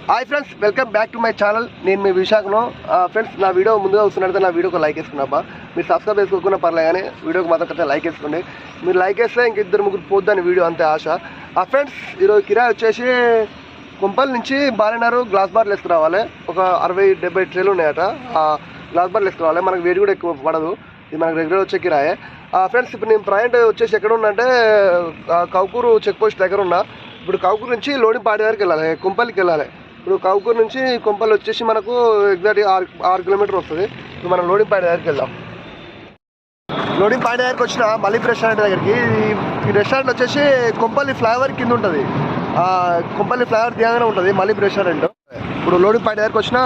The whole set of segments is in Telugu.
Hi friends, welcome back to my channel. నేను మీ విశాఖను. ఫ్రెండ్స్, నా వీడియో ముందుగా వస్తున్నట్టు నా వీడియోకి లైక్ వేసుకున్నాబ్బా. మీరు సబ్స్క్రైబ్ చేసుకోకుండా పర్లేదు, కానీ వీడియోకి మాత్రం లైక్ వేసుకోండి. మీరు లైక్ వేస్తే ఇంక ఇద్దరు ముగ్గురు పోద్దని వీడియో, అంతే ఆశ. ఫ్రెండ్స్, ఈరోజు కిరాయి వచ్చేసి కుంపల్ నుంచి బాలినారు గ్లాస్ బార్లు వేసుకురావాలి. ఒక 60-70 ట్రేలు ఉన్నాయట. గ్లాస్ బార్లు వేసుకురావాలి. మనకు వేడి కూడా ఎక్కువ పడదు. ఇది మనకు రెగ్యులర్ వచ్చే కిరాయే. ఫ్రెండ్స్, ఇప్పుడు నేను ప్రయాణం వచ్చేసి ఎక్కడ ఉన్నా అంటే కౌకూరు చెక్ పోస్ట్ దగ్గర ఉన్నా. ఇప్పుడు కౌకూరు నుంచి లోడింపాడి దగ్గరికి వెళ్ళాలి, కుంపల్కి వెళ్ళాలి. ఇప్పుడు కౌకూరు నుంచి కుంపల్ వచ్చేసి మనకు ఎగ్జాక్ట్ 6 కిలోమీటర్ వస్తుంది. ఇప్పుడు మనం లోడింపాడి దగ్గరికి వెళ్దాం. లోడింపాడి దగ్గరికి వచ్చిన మలిఫ్ రెస్టారెంట్ దగ్గరికి. ఈ రెస్టారెంట్ వచ్చేసి కుంపల్లి ఫ్లైఓవర్ కింద ఉంటుంది. కుంపల్లి ఫ్లైఓవర్ దిగానే ఉంటుంది మలిఫ్ రెస్టారెంట్. ఇప్పుడు లోడింపాడి దగ్గరికి వచ్చిన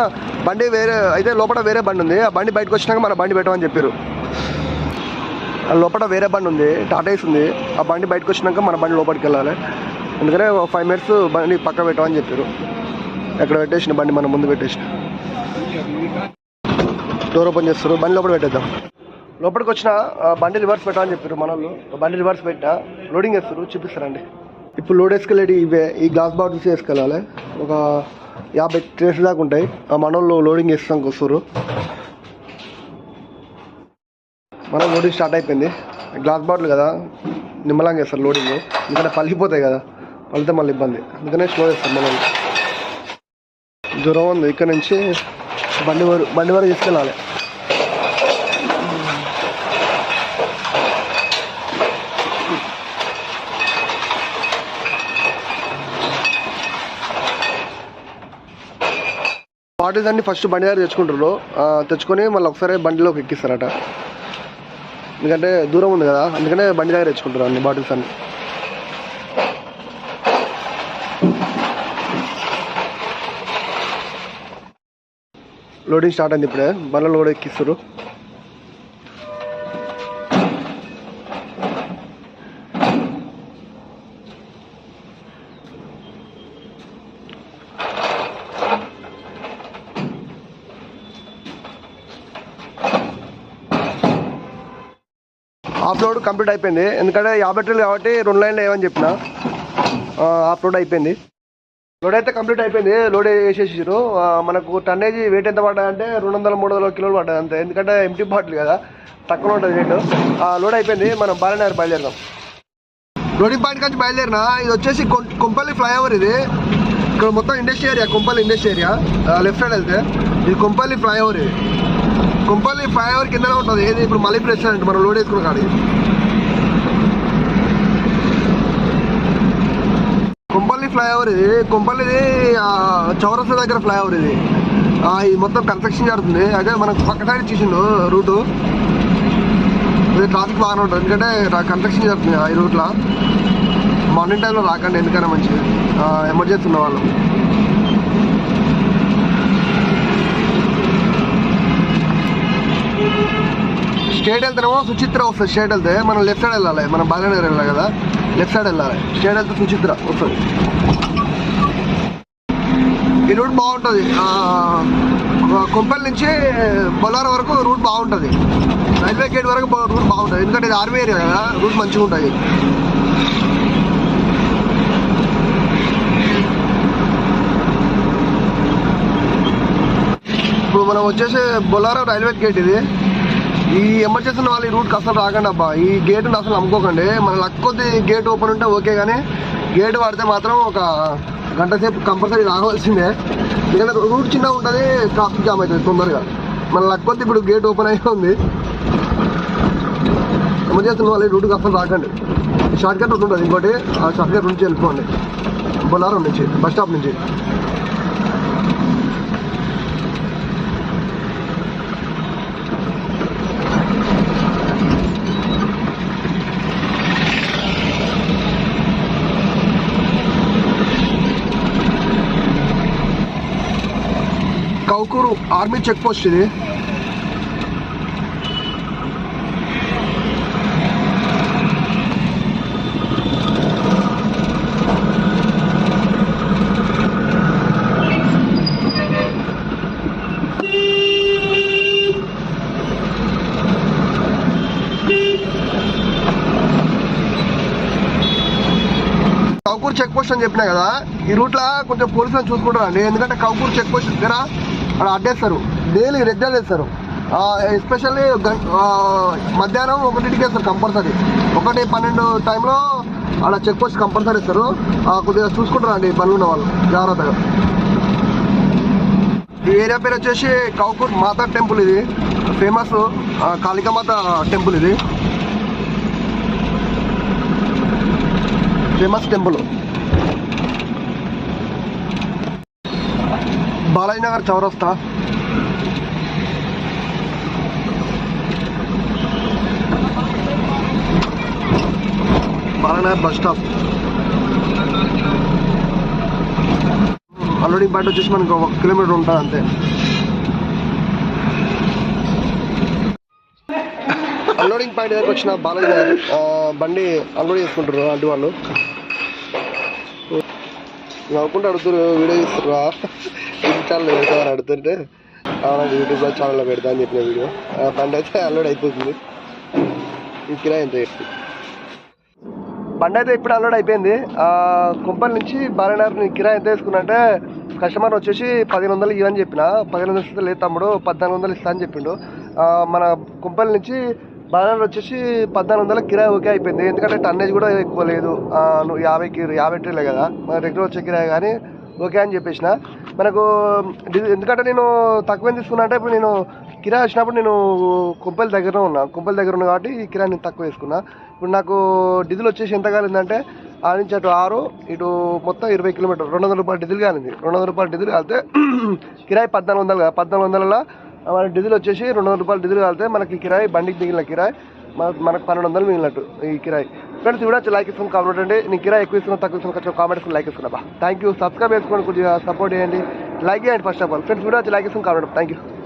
బండి వేరే అయితే, లోపల వేరే బండి ఉంది. ఆ బండి బయటకు వచ్చినాక మన బండి పెట్టమని చెప్పారు. లోపల వేరే బండి ఉంది, టాటాయిస్ ఉంది. ఆ బండి బయటకు వచ్చినాక మన బండి లోపలికి వెళ్ళాలి. అందుకనే 5 మినిట్స్ బండి పక్క పెట్టమని చెప్పారు. ఎక్కడ పెట్టేసిన బండి మనం ముందు పెట్టేసిన. డోర్ ఓపెన్ చేస్తారు, బండి లోపల పెట్టేద్దాం. లోపలికి వచ్చిన బండి రివర్స్ పెట్టమని చెప్పారు మన వాళ్ళు. బండి రివర్స్ పెట్టినా లోడింగ్ వేస్తారు, చూపిస్తారండి. ఇప్పుడు లోడ్ వేసుకెళ్ళేది ఇవే. ఈ గ్లాస్ బాటిల్స్ వేసుకెళ్ళాలి. ఒక 50 ట్రేస్ దాకా ఉంటాయి. ఆ మన వాళ్ళు లోడింగ్ వేస్తానికి వస్తారు. మనం లోడింగ్ స్టార్ట్ అయిపోయింది. గ్లాస్ బాటిల్ కదా, నిమ్మలంగా వేస్తారు లోడింగ్. ఎందుకంటే పలిగిపోతాయి కదా, పలితే మళ్ళీ ఇబ్బంది. అందుకనే స్లో వేస్తాం మనం. దూరం ఉంది, ఇక్కడ నుంచి బండి వరకు తీసుకెళ్ళాలి. బాటిల్స్ అన్ని ఫస్ట్ బండి దగ్గర తెచ్చుకుంటారు. తెచ్చుకొని మళ్ళీ ఒకసారి బండిలోకి ఎక్కిస్తారట. ఎందుకంటే దూరం ఉంది కదా, అందుకనే బండి దగ్గర తెచ్చుకుంటారు అన్ని బాటిల్స్ అన్ని. లోడింగ్ స్టార్ట్ అయింది. ఇప్పుడే బండ్ల లోడ్ ఎక్కిస్తారు. ఆఫ్ లోడ్ కంప్లీట్ అయిపోయింది. ఎందుకంటే 50 ట్రేలు కాబట్టి 2 లైన్లు వేయమని చెప్పిన. ఆఫ్ లోడ్ అయిపోయింది. లోడ్ అయితే కంప్లీట్ అయిపోయింది. లోడ్ వేసేసారు. మనకు టన్నేజీ వెయిట్ ఎంత పడ్డాయంటే 200-300 కిలోలు పడ్డాయి అంతే. ఎందుకంటే ఎంటీ బాటిల్ కదా, తక్కువ ఉంటుంది రేటు. లోడ్ అయిపోయింది. మనం బయలుదేరదాం. లోడింగ్ పాయింట్ నుంచి బయలుదేరినా. ఇది వచ్చేసి కుంపల్లి ఫ్లైఓవర్. ఇది ఇక్కడ మొత్తం industry area, Kompally industry area. Left side వెళ్తే ఇది కుంపల్లి ఫ్లైఓవర్. ఇది కుంపల్లి ఫ్లైఓవర్ కిందనే ఉంటుంది. ఏది ఇప్పుడు మలిఫ్ రెస్టారెంట్ మనం లోడ్ వేసుకున్న కాడి. కుంపల్లి ఫ్లైఓవర్ ఇది. కుంపల్లిది చౌరస్తా దగ్గర ఫ్లైఓవర్ ఇది. ఇది మొత్తం కన్స్ట్రక్షన్ జరుగుతుంది. అదే మనకు పక్క సైడ్ ఇచ్చేసిండు రూటు. ఇది ట్రాఫిక్ బాగానే ఉంటుంది, ఎందుకంటే కన్స్ట్రక్షన్ జరుగుతుంది ఈ రూట్లో. మార్నింగ్ టైంలో రాకండి, ఎందుకైనా మంచిది. ఎమర్జెన్సీ ఉన్న వాళ్ళు. స్ట్రేట్ వెళ్తేనేమో సుచిత్ర వస్తుంది. స్ట్రేట్ వెళ్తే మనం లెఫ్ట్ సైడ్ వెళ్ళాలి. మనం బాలనగర్ వెళ్ళాలి కదా, లెఫ్ట్ సైడ్ వెళ్ళాలి. స్ట్రేట్ వెళ్తే సుచిత్ర వస్తుంది. ఈ రూట్ బాగుంటుంది. కుంపల్ నుంచి బొల్లారం వరకు రూట్ బాగుంటుంది. రైల్వే గేట్ వరకు రూట్ బాగుంటుంది, ఎందుకంటే ఇది ఆర్మీ ఏరియా కదా, రూట్ మంచిగా ఉంటుంది. ఇప్పుడు మనం వచ్చేసి బొల్లారం రైల్వే గేట్. ఇది ఈ ఎమర్జెన్సీ వాళ్ళు ఈ రూట్కి అసలు రాకండి అబ్బా. ఈ గేటుని అసలు నమ్ముకోకండి. మన లక్ కొద్ది గేట్ ఓపెన్ ఉంటే ఓకే, కానీ గేట్ వాడితే మాత్రం ఒక గంట సేపు కంపల్సరీ రావాల్సిందే. ఎందుకంటే రూట్ చిన్నగా ఉంటుంది, ట్రాఫిక్ జామ్ అవుతుంది తొందరగా. మన లక్ కొద్ది ఇప్పుడు గేట్ ఓపెన్ అయితే ఉంది. ఎమర్జెన్సీ వాళ్ళు ఈ రూట్కి అసలు రాకండి. షార్ట్ కట్ ఉంటుంది ఇంకోటి, ఆ షార్ట్ కట్ నుంచి వెళ్ళిపోండి. బొల్లారం నుంచి, బస్ స్టాప్ నుంచి. కౌకూరు ఆర్మీ చెక్ పోస్ట్ ఇది. పోస్ట్ అని చెప్పినా కదా, ఈ రూట్లో కొంచెం పోలీసులను చూసుకుంటారండి. ఎందుకంటే కౌకూర్ చెక్ పోస్ట్ దగ్గర అక్కడ అడ్డేస్తారు, డైలీ రెగ్యులర్ చేస్తారు. ఎస్పెషల్లీ మధ్యాహ్నం 1కి వేస్తారు కంపల్సరీ. 1-12 టైంలో అలా చెక్ పోస్ట్ కంపల్సరీ ఇస్తారు. కొద్దిగా చూసుకుంటారండి పనులు ఉన్న వాళ్ళు జాగ్రత్తగా. ఈ ఏరియా పేరు వచ్చేసి కౌకూర్ మాతా టెంపుల్. ఇది ఫేమస్ కాళికామాత టెంపుల్. ఇది ఫేమస్ టెంపుల్. బాలాజీ నగర్ చౌరస్తా. Balanagar bus stop. Unloading point వచ్చేసి మనకు 1 కిలోమీటర్ ఉంటుంది అంతే. అన్లోడింగ్ పాయింట్ దగ్గరకు వచ్చిన బాలాజీ నగర్ బండి అన్లోడ్ చేసుకుంటారు అంటూ వాళ్ళు. నవ్వుకుంటూ అడుగుతారు, వీడియో తీస్తారా యూట్యూబ్ ఛానల్ పెడతామని అడుగుతుంటే నాకు యూట్యూబ్లో ఛానల్లో పెడతా అని చెప్పిన వీడియో. బండి అయితే అన్లోడ్ అయిపోతుంది. ఈ కిరాయి ఎంత చెప్పి బండి అయితే ఇప్పుడు అన్లోడ్ అయిపోయింది. కుంపల్ నుంచి బాలానగర్ కిరాయి ఎంత తీసుకున్నా అంటే కస్టమర్ వచ్చేసి 1500 ఇవ్వని చెప్పిన. 1500 ఇస్తే లేదు తమ్ముడు 1400 ఇస్తా అని చెప్పిండు. మన కుంపల్ నుంచి బాలానగర్ వచ్చేసి 1400 కిరాయి ఓకే అయిపోయింది. ఎందుకంటే టన్నేజ్ కూడా ఎక్కువ లేదు. 50 ట్రీలే కదా మన రెగ్యులర్ వచ్చే కిరాయి, కానీ ఓకే అని చెప్పేసిన. మనకు ఎందుకంటే నేను తక్కువ తీసుకున్నా అంటే ఇప్పుడు నేను కిరాయి వచ్చినప్పుడు నేను కుంపల్ దగ్గర ఉన్నా కాబట్టి ఈ కిరాయి నేను తక్కువ వేసుకున్నా. ఇప్పుడు నాకు డీజిల్ వచ్చేసి ఎంత కాలిందంటే ఆ నుంచి అటు 6 ఇటు మొత్తం 20 కిలోమీటర్లు 200 రూపాయలు డీజిల్ కాలింది. 200 రూపాయలు డీజిల్ కాలితే కిరాయి 1400 కదా. 1400 మన డీజిల్ వచ్చేసి 200 రూపాయలు డీజిల్ కాలితే మనకి కిరాయి బండికి మిగిలిన కిరాయి మనకు 1200 మిగిలినట్టు ఈ కిరాయి. ఫ్రెండ్స్ వీడియో లైక్ ఇస్తున్నాను, కామెంట్ అండి. నేను కిరాయి ఎక్కువ ఇస్తున్నా తక్కువ ఇస్తున్నా కొంచెం కామెంట్ ఇస్తున్నా, లైక్ ఇస్తున్నా. Thank you. సబ్స్క్రైబ్ చేసుకోండి, కొద్దిగా సపోర్ట్ చేయండి, లైక్ చేయండి first of all. Friends video like ఇస్తున్నాను, కామెంట్. Thank you.